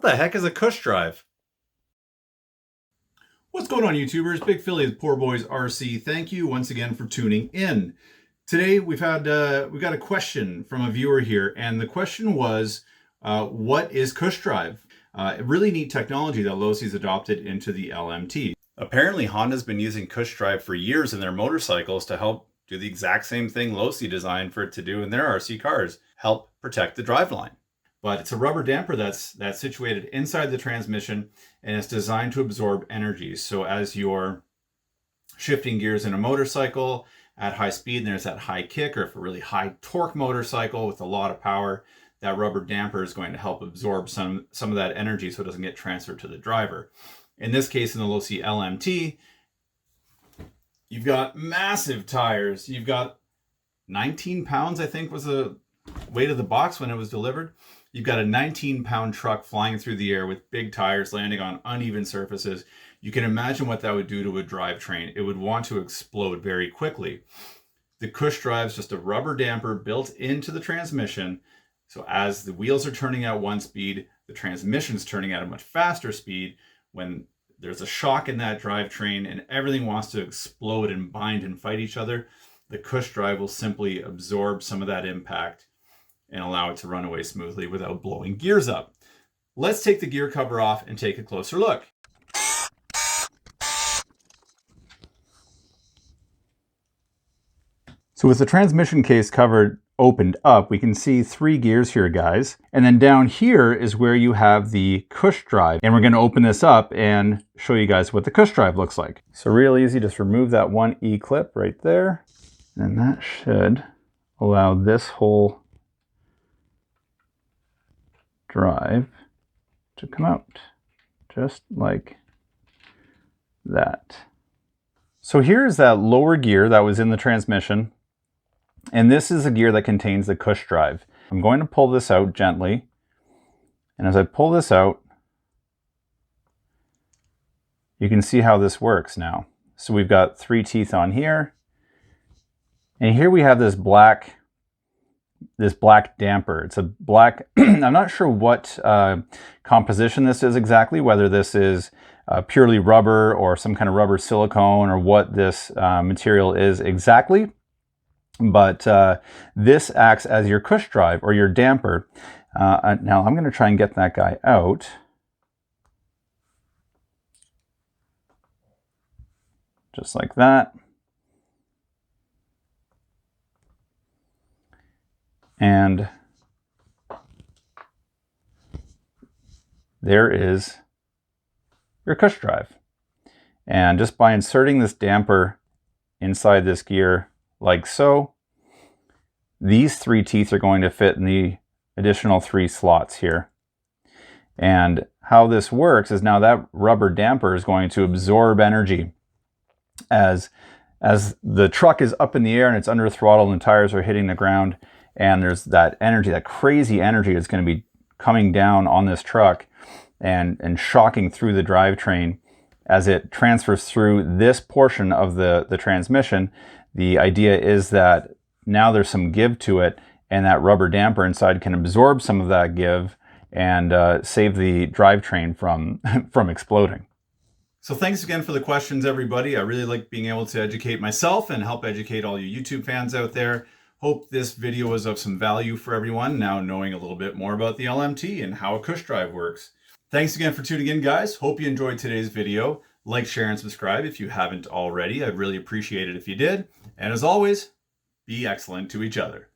What the heck is a Cush drive? What's going on, YouTubers? Big Philly with Poor Boys RC. Thank you once again for tuning in. Today we got a question from a viewer here, and the question was, what is Cush drive? A really neat technology that Losi's adopted into the LMT. Apparently, Honda's been using Cush drive for years in their motorcycles to help do the exact same thing Losi designed for it to do in their RC cars, help protect the driveline. But it's a rubber damper that's situated inside the transmission, and it's designed to absorb energy. So as you're shifting gears in a motorcycle at high speed, and there's that high kick, or if a really high torque motorcycle with a lot of power, that rubber damper is going to help absorb some of that energy so it doesn't get transferred to the driver. In this case, in the Losi LMT, you've got massive tires. You've got 19 pounds, I think, was the weight of the box when it was delivered. You've got a 19-pound truck flying through the air with big tires landing on uneven surfaces. You can imagine what that would do to a drivetrain. It would want to explode very quickly. The Cush drive is just a rubber damper built into the transmission. So as the wheels are turning at one speed, the transmission's turning at a much faster speed. When there's a shock in that drivetrain and everything wants to explode and bind and fight each other, the Cush drive will simply absorb some of that impact and allow it to run away smoothly without blowing gears up. Let's take the gear cover off and take a closer look. So with the transmission case covered opened up, we can see 3 gears here, guys. And then down here is where you have the Cush drive. And we're going to open this up and show you guys what the Cush drive looks like. So real easy, just remove that one E-clip right there. And that should allow this whole drive to come out just like that. So here's that lower gear that was in the transmission, and this is a gear that contains the Cush drive. I'm going to pull this out gently, and as I pull this out, you can see how this works now. So we've got 3 teeth on here, and here we have this black damper. It's a black, I'm not sure what composition this is exactly, whether this is purely rubber or some kind of rubber silicone, or what this material is exactly. But this acts as your Cush drive or your damper. Now I'm going to try and get that guy out. Just like that. And there is your Cush drive. And just by inserting this damper inside this gear like so, these 3 teeth are going to fit in the additional 3 slots here. And how this works is now that rubber damper is going to absorb energy as the truck is up in the air and it's under throttle and the tires are hitting the ground. And there's that energy, that crazy energy that's going to be coming down on this truck and shocking through the drivetrain as it transfers through this portion of the transmission. The idea is that now there's some give to it, and that rubber damper inside can absorb some of that give and save the drivetrain from exploding. So thanks again for the questions, everybody. I really like being able to educate myself and help educate all you YouTube fans out there. Hope this video was of some value for everyone, now knowing a little bit more about the LMT and how a Cush drive works. Thanks again for tuning in, guys. Hope you enjoyed today's video. Like, share, and subscribe if you haven't already. I'd really appreciate it if you did. And as always, be excellent to each other.